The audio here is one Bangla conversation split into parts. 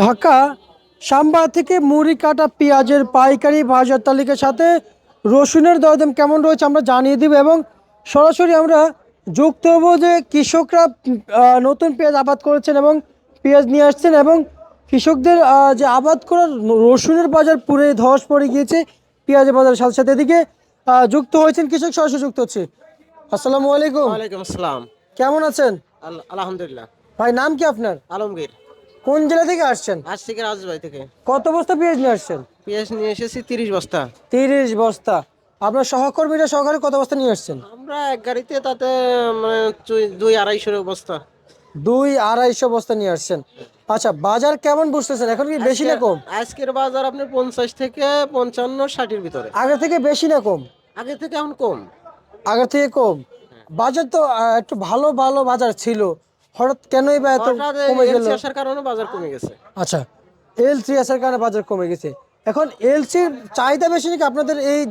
ঢাকা সাম্বা থেকে মুড়ি কাটা পেঁয়াজের পাইকারি বাজার তালিকার সাথে রসুনের দরদাম কেমন রয়েছে আমরা জানিয়ে দিব এবং সরাসরি আমরা যুক্ত হব যে কৃষকরা নতুন পেঁয়াজ আবাদ করেছেন এবং পেঁয়াজ নিয়ে আসছেন এবং কৃষকদের যে আবাদ করা রসুনের বাজার পুরে ধস পড়ে গিয়েছে পেঁয়াজের বাজারের সাথে সাথে এদিকে যুক্ত হয়েছেন কৃষক সরাসরি যুক্ত হচ্ছে। আসসালামু আলাইকুম। ওয়ালাইকুম আসসালাম। কেমন আছেন আলহামদুলিল্লাহ। ভাই? নাম কি আপনার? আলমগীর। কোন জেলা থেকে আসছেন? আজ থেকে রাজবাড়ি থেকে কত বস্তা পেঁয়াজ নিয়ে আসছেন? পেঁয়াজ নিয়ে এসেছি 30 বস্তা। 30 বস্তা। আপনার সহকর্মীরা সহকারে কত বস্তা নিয়ে আসছেন? আমরা এক গাড়িতে তাতে মানে 200-250 বস্তা। 200-250 বস্তা নিয়ে আসছেন। আচ্ছা, বাজার কেমন বুঝতেছেন? এখন কি বেশি না কম? আজকের বাজার আপনার 50 থেকে 55-60 ভিতরে। আগে থেকে বেশি না কম? আগে থেকে এখন কম। আগে থেকে কম। বাজার তো একটু ভালো ভালো বাজার ছিল, হঠাৎ কেনই বা এত হঠাৎ কমে গেল? এলসি আসার কারণে বাজার কমে গেছে। আচ্ছা, এলসি আসার কারণে বাজার কমে গেছে। এখন এলসির চাহিদা বেশি নাকি আপনাদের এই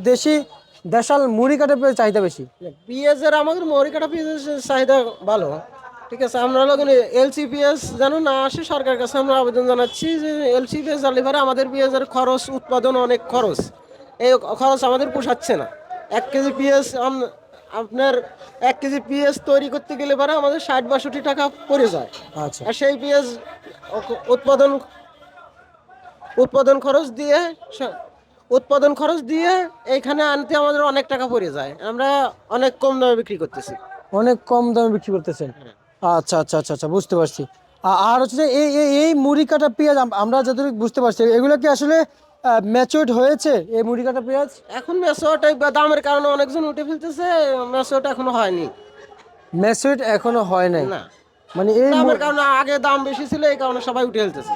দেশাল মুড়ি কাটা পেঁয়াজের চাহিদা বেশি? পেঁয়াজের আমাদের মরিকাটা পেঁয়াজের চাহিদা ভালো। ঠিক আছে, আমরা হলো এলসি পেঁয়াজ যেন না আসে সরকারের কাছে আমরা আবেদন জানাচ্ছি যে এলসি পেঁয়াজ আনলে পরে আমাদের পেঁয়াজের খরচ উৎপাদন অনেক খরচ, এই খরচ আমাদের পোষাচ্ছে না। 1 কেজি পেঁয়াজ আপনার 1 কেজি পেঁয়াজ তৈরি করতে গেলে পরে আমাদের 60-62 টাকা পড়ে যায়। আচ্ছা আর সেই পেঁয়াজ উৎপাদন উৎপাদন খরচ দিয়ে উৎপাদন খরচ দিয়ে এইখানে আনতে আমাদের অনেক টাকা পড়ে যায়, আমরা অনেক কম দামে বিক্রি করতেছি। অনেক কম দামে বিক্রি করতেছেন। আচ্ছা আচ্ছা আচ্ছা আচ্ছা, বুঝতে পারছি। আর হচ্ছে যে এই এই এই মুড়ি কাটা পেঁয়াজ আমরা যতটুকু বুঝতে পারছি এগুলো কি আসলে ম্যাচিউরড হয়েছে এই মুড়ি কাটা পেঁয়াজ? এখন মেসোটা দামের কারণে অনেকজন উঠে ফেলতেছে, মেসোটা এখনো হয়নি। ম্যাচিউরড এখনো হয় নাই? না, মানে এই দামের কারণে আগে দাম বেশি ছিল এই কারণে সবাই উঠে ফেলতেছে।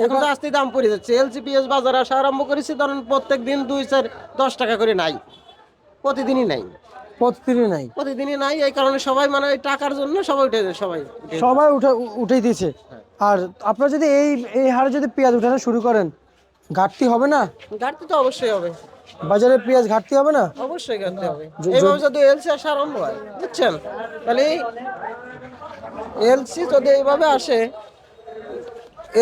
এখন তো আস্তে দাম পড়ে যাচ্ছে। এলসিপিএস বাজার আসা আরম্ভ করেছে, ধরেন প্রত্যেক দিন 2-4-10 টাকা করে নাই, প্রতিদিনই নাই। প্রতিদিনই নাই? প্রতিদিনই নাই, এই কারণে সবাই মানে ওই টাকার জন্য সবাই উঠে সবাই সবাই উঠেই দিয়েছে। আর আপনারা যদি এই এই হারে যদি পেঁয়াজ উঠানো শুরু করেন, ঘাটতি হবে না? ঘাটতি তো অবশ্যই হবে, বাজারে পেঁয়াজ ঘাটতি হবে না? অবশ্যই ঘাটতি হবে। এইভাবে যদি এলসি আসা আরম্ভ হয়, বুঝছেন, তাহলে এলসি যদি এইভাবে আসে,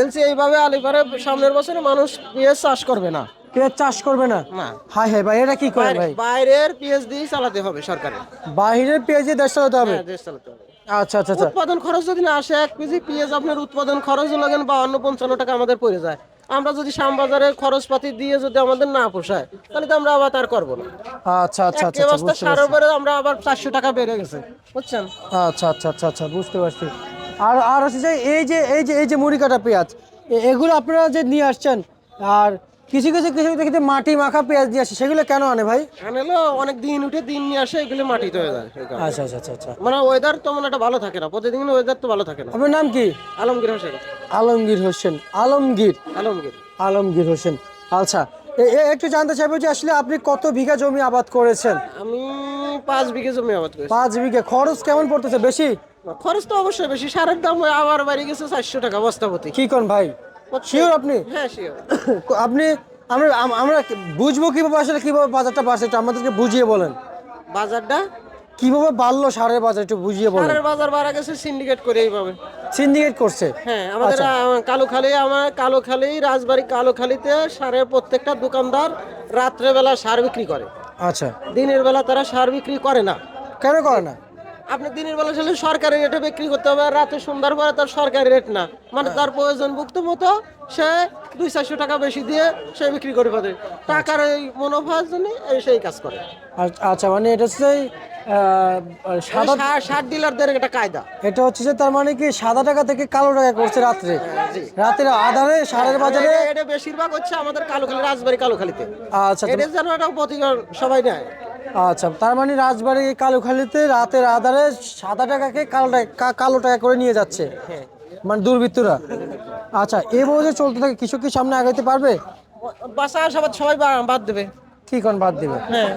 এলসি এইভাবে আলি পরে সামনের বছরে মানুষ পেঁয়াজ চাষ করবে না। পেঁয়াজ চাষ করবে না? না, হাই হাই ভাই, এটা কি করে ভাই? বাইরের পেঁয়াজ দিয়ে চালাতে হবে সরকারের। বাইরের পেঁয়াজে দেশ চালাতে হবে? হ্যাঁ, দেশ চালাতে হবে। আচ্ছা আচ্ছা আচ্ছা। উৎপাদন খরচ যদি না আসে, 1 কেজি পেঁয়াজ আপনার উৎপাদন খরচ লাগেন 52-55 টাকা আমাদের পড়ে যায়। আমরা যদি শ্যামবাজারের খরচপাতি দিয়ে যদি আমাদের না পোষায়, তাহলে তো আমরা আবার তার করবো না। আচ্ছা আচ্ছা আচ্ছা এক আচ্ছা, বস্তা বুঝতে সার পারছি। উপরে আমরা আবার 400 টাকা বেড়ে গেছে, বুঝছেন। আচ্ছা আচ্ছা আচ্ছা আচ্ছা, বুঝতে পারছি। আর আর হচ্ছে যে এই যে মুড়ি কাটা পেঁয়াজ, এগুলো আপনারা যে নিয়ে আসছেন, আর কিছু কিছু কিছু দেখি মাটি মাখা পেঁয়াজ নিয়ে আসে, সেগুলো কেন আনে ভাই? আনলো অনেক দিন উঠে দিন নিয়ে আসে, এগুলো মাটিতে হয়ে যায় এই কারণে। আচ্ছা আচ্ছা আচ্ছা আচ্ছা। মানে ওয়েদার তো মানে একটা ভালো থাকে না, প্রতিদিন ওয়েদার তো ভালো থাকে না। আপনার নাম কি? আলমগীর হোসেন। আলমগীর হোসেন। আলমগীর আলমগীর। আলমগীর হোসেন। আচ্ছা, একটু জানতে চাইবো যে আসলে আপনি কত বিঘা জমি আবাদ করেছেন? আমি 5 বিঘা জমি আবাদ করেছি। 5 বিঘা। খরচ কেমন পড়তেছে? বেশি? খরচ তো অবশ্যই বেশি, সারের দাম আবার বাড়ি গেছে 400 টাকা বস্তা প্রতি। কি কোন ভাই? শিওর আপনি? হ্যাঁ শিওর। আপনি আমরা আমরা বুঝবো কিভাবে আসলে কিভাবে বাজারটা বাড়ছে, একটু আমাদেরকে বুঝিয়ে বলেন। বাজারটা কিভাবে বাড়লো সারের বাজার, একটু বুঝিয়ে বলেন। সারের বাজার বাড়া গেছে সিন্ডিকেট করে এইভাবে। সিন্ডিকেট করছে? হ্যাঁ, আমাদের কালোখালী রাজবাড়ি কালোখালীতে সারের প্রত্যেকটা দোকানদার রাত্রে বেলা সার বিক্রি করে। আচ্ছা। দিনের বেলা তারা সার বিক্রি করে না। কেন করে না? আপনি দিনের বেলা আসলে সরকারি রেটে বিক্রি করতে হবে, আর রাতে সন্ধ্যার পরে তার সরকারি রেট না, মানে তার প্রয়োজন ভুক্ত মতো সে 200-400 টাকা বেশি দিয়ে সে বিক্রি করে পারে, টাকার এই মুনাফার জন্য সেই কাজ করে। আচ্ছা, মানে এটা হচ্ছে সাদা সার ডিলারদের একটা কায়দা। এটা হচ্ছে যে তার মানে কি সাদা টাকা থেকে কালো টাকা করছে রাত্রে, জি। রাতের আধারে সারের বাজারে। এটা বেশিরভাগ হচ্ছে আমাদের কালোখালী রাজবাড়ি কালোখালীতে। আচ্ছা এটা যেন একটা প্রতিকার সবাই নেয়। আচ্ছা, তার মানে রাজবাড়ি কালুখালীতে রাতের আধারে সাদা টাকাকে কালো টাকা করে নিয়ে যাচ্ছে, হ্যাঁ, মানে দুর্বৃত্তরা। আচ্ছা, এভাবে যে চলতে থাকে কৃষক কি সামনে আগাইতে পারবে? বাসা আসাবাদ সবাই বাদ দেবে। কি কোন বাদ দিবে? হ্যাঁ,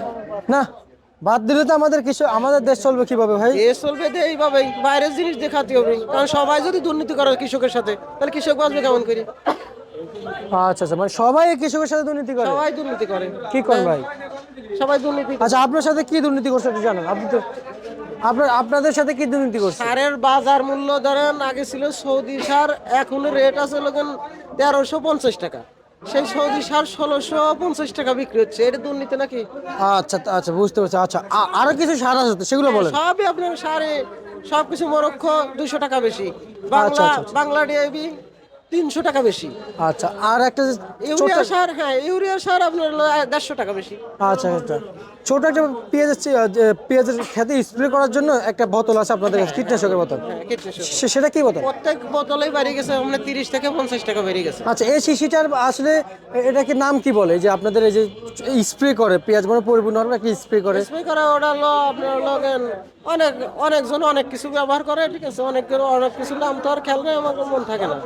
না, বাদ দিলে তো আমাদের কৃষক, আমাদের দেশ চলবে কিভাবে ভাই? দেশ চলবে তো এইভাবেই, বাইরের জিনিস দেখাতে হবে, কারণ সবাই যদি দুর্নীতি করে কৃষকের সাথে, তাহলে কৃষক বাঁচবে কেমন করে? আচ্ছা আচ্ছা, মানে সবাই কৃষকের সাথে দুর্নীতি করে? সবাই দুর্নীতি করে। কি কোন ভাই? সবাই দুর্নীতি করে। আচ্ছা, আপনার সাথে কি দুর্নীতি করছে একটু জানান। আপনি তো আপনাদের সাথে কি দুর্নীতি করছে? সারের বাজার মূল্য ধরেন আগে ছিল সৌদি সার, এখন রেট আছে লোকেন 1350 টাকা, সেই সৌদি সার 1650 টাকা বিক্রি হচ্ছে, এটা দুর্নীতি নাকি? আচ্ছা আচ্ছা, বুঝতে পারছি। আচ্ছা, আরো কিছু সার আছে তো, সেগুলো বলেন। সবই আপনার সারে সবকিছু মরক্কো 200 টাকা বেশি, আচ্ছা বাংলা আচ্ছা বাংলা ডিএবি 300 টাকা বেশি, আচ্ছা, আর একটা যে ইউরিয়া সার, হ্যাঁ ইউরিয়া সার আপনার হলো 150 টাকা বেশি। আচ্ছা আচ্ছা, ছোট একটা পেঁয়াজের খেতে স্প্রে করার জন্য একটা বোতল আছে আপনাদের কাছে, কীটনাশকের বোতল, হ্যাঁ, কীটনাশক সেটা কি বোতল? প্রত্যেক বোতলেই বেড়ে গেছে আপনার 30 থেকে 50 টাকা বেড়ে গেছে। আচ্ছা, এই শিশিটার আসলে এটাকে নাম কি বলে, যে আপনাদের এই যে স্প্রে করে পেঁয়াজ মানে পরিপূর্ণ হবে একটা স্প্রে করে? স্প্রে করা ওটা হলো আপনার লগেন অনেক অনেকজন অনেক কিছু ব্যবহার করে, ঠিক আছে, অনেক কিছু নাম তো আর খেয়াল নেই, আমার মন থাকে না।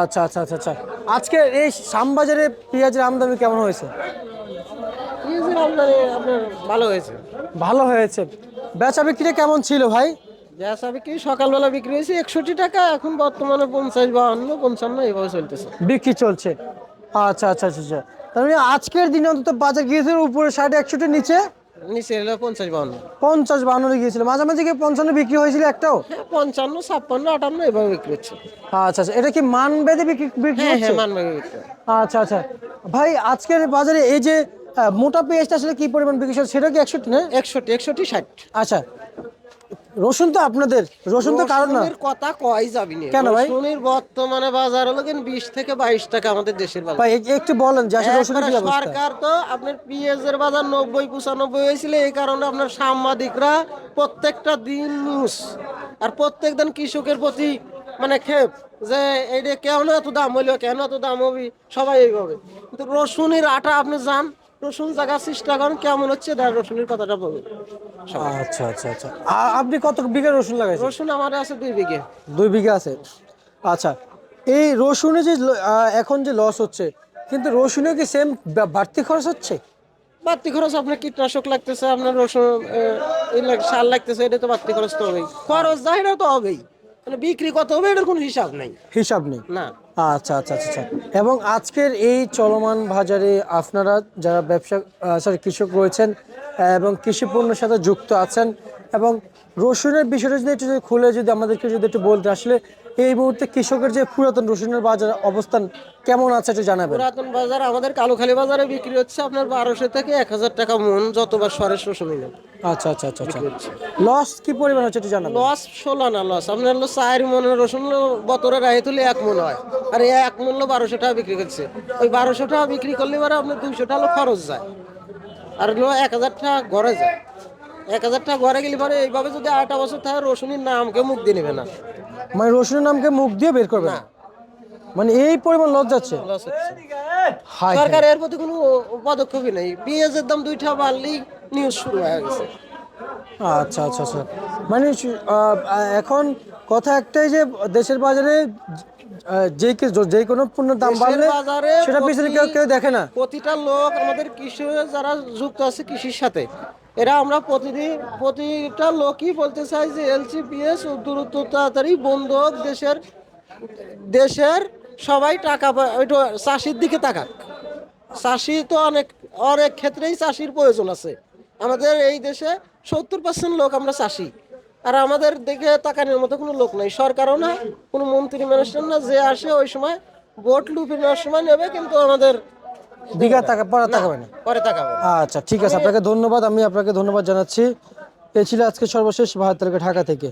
আচ্ছা আচ্ছা আচ্ছা আচ্ছা, আজকে এই শ্যামবাজারে পেঁয়াজের আমদানি কেমন হয়েছে? পেঁয়াজের আমদানি আপনার ভালো হয়েছে। ভালো হয়েছে। বেচা বিক্রি কেমন ছিল ভাই? গ্যাস বিক্রি সকালবেলা বিক্রি হয়েছে 61 টাকা, এখন বর্তমানে 50, 52, 55 এইভাবে চলতেছে। বিক্রি চলছে। আচ্ছা আচ্ছা আচ্ছা আচ্ছা, তার মানে আজকের দিনে অন্তত বাজার গিয়েছিল উপরে 60-61, নিচে নিচে এলো 50, 52। 50-52 গিয়েছিল, মাঝামাঝি কি 55 বিক্রি হয়েছিল একটাও? হ্যাঁ 55, 56, 58 এইভাবে বিক্রি হচ্ছে। আচ্ছা আচ্ছা, এটা কি মান বেঁধে বিক্রি বিক্রি হ্যাঁ হচ্ছে? হ্যাঁ মানবে বিক্রি। আচ্ছা আচ্ছা ভাই, আজকের বাজারে এই যে মোটা পেঁয়াজটা আসলে কি পরিমাণ বিক্রি হচ্ছে, সেটা কি 61 না? 61, 60। আচ্ছা, রসুন তো আপনাদের, রসুন তো কারণ না। রসুনের কথা কয় যাবি না, কেন ভাই? রসুনের বর্তমানে বাজার হলো 20 থেকে 22 টাকা আমাদের দেশের বাজার। ভাই একটু বলেন যে আসলে রসুনের একবারে কি অবস্থা? সরকার তো আপনার পেঁয়াজের বাজার 90, 95 হয়েছিল, এই কারণে আপনার সাংবাদিকরা প্রত্যেকটা দিন নিউজ, আর প্রত্যেক দিন কৃষকের প্রতি মানে ক্ষেপ, যে এইটা কেন এত দাম হইলো, কেন এত দাম হবে, সবাই এইভাবে। কিন্তু রসুনের আটা আপনি যান, রসুন জায়গা চেষ্টা করেন কেমন হচ্ছে, দেখ রসুনের কথাটা বলুন। আচ্ছা আচ্ছা আচ্ছা, আপনি কত বিঘা রসুন লাগাইছেন? রসুন আমার আছে 2 বিঘে। 2 বিঘা আছে। আচ্ছা, এই রসুনে যে এখন যে লস হচ্ছে, কিন্তু রসুনে কি সেম বাড়তি খরচ হচ্ছে? বাড়তি খরচ আপনার কীটনাশক লাগতেছে, আপনার রসুন সার লাগতেছে, এটা তো বাড়তি খরচ তো হবেই, খরচ যা এটা তো হবেই, মানে বিক্রি কত হবে এটার কোনো হিসাব নাই। হিসাব নেই। না আচ্ছা আচ্ছা আচ্ছা আচ্ছা, এবং আজকের এই চলমান বাজারে আপনারা যারা কৃষক রয়েছেন এবং কৃষি পণ্যের সাথে যুক্ত আছেন, এবং রসুনের বিষয়টা যদি একটু খুলে যদি আমাদেরকে যদি একটু বলতে, আসলে এই মুহূর্তে কৃষকের যে পুরাতন রসুনের বাজার অবস্থান কেমন আছে একটু জানাবেন। পুরাতন বাজার আমাদের কালুখালী বাজারে বিক্রি হচ্ছে আপনার 1200 থেকে 1000 টাকা মন, যতবার সরেস রসুন নিলেন। আচ্ছা আচ্ছা আচ্ছা আচ্ছা, লস কি পরিমাণ হচ্ছে একটু জানাবেন। লস 16 না, লস আপনার হলো 4 মনের রসুন বতরে রাহে তুলে 1 মন হয়, আর এই 1 মন 1200 টাকা বিক্রি করছে, ওই 1200 টাকা বিক্রি করলে পরে আপনার 200 টাকা হলো খরচ যায়, আর হলো 1000 টাকা ঘরে যায়। 1000 টাকা ঘরে গেলে পরে এইভাবে যদি 8 বছর থাকে রসুনের নামকে মুখ দিয়ে নেবে না। মানে রসুনের নামকে মুখ দিয়ে বের করবে না, মানে এই পরিমাণ লস যাচ্ছে। লস হচ্ছে। হাই সরকার এর প্রতি কোনো পদক্ষেপই নেই, পেঁয়াজের দাম 2টা বাড়লেই নিউজ শুরু হয়ে গেছে। আচ্ছা আচ্ছা আচ্ছা, মানে এখন কথা একটাই যে দেশের বাজারে যে কোনো পণ্যের দাম দেশের বাড়লে বাজারে সেটা পিছনে কেউ কেউ দেখে না। প্রতিটা লোক আমাদের কৃষক যারা যুক্ত আছে কৃষির সাথে, এরা আমরা প্রতিটা লোকই বলতে চাই যে এলসিপিএস দ্রুত তাড়াতাড়ি বন্ধ হোক, দেশের সবাই টাকা ওইটা চাষির দিকে তাকাক। চাষি তো অনেক অনেক ক্ষেত্রেই চাষির প্রয়োজন আছে, আমাদের এই দেশে 70% লোক আমরা চাষি, আর আমাদের দিকে তাকানোর মতো কোনো লোক নাই, সরকারও না, কোনো মন্ত্রী মিনিস্টার না, যে আসে ওই সময় ভোট লুপে নেওয়ার সময় নেবে, কিন্তু আমাদের দিঘা টাকা পরে তাকাবে না। পরে তাকাবে। আচ্ছা ঠিক আছে, আপনাকে ধন্যবাদ, আমি আপনাকে ধন্যবাদ জানাচ্ছি। এই ছিল আজকে সর্বশেষ 72 ঢাকা থেকে।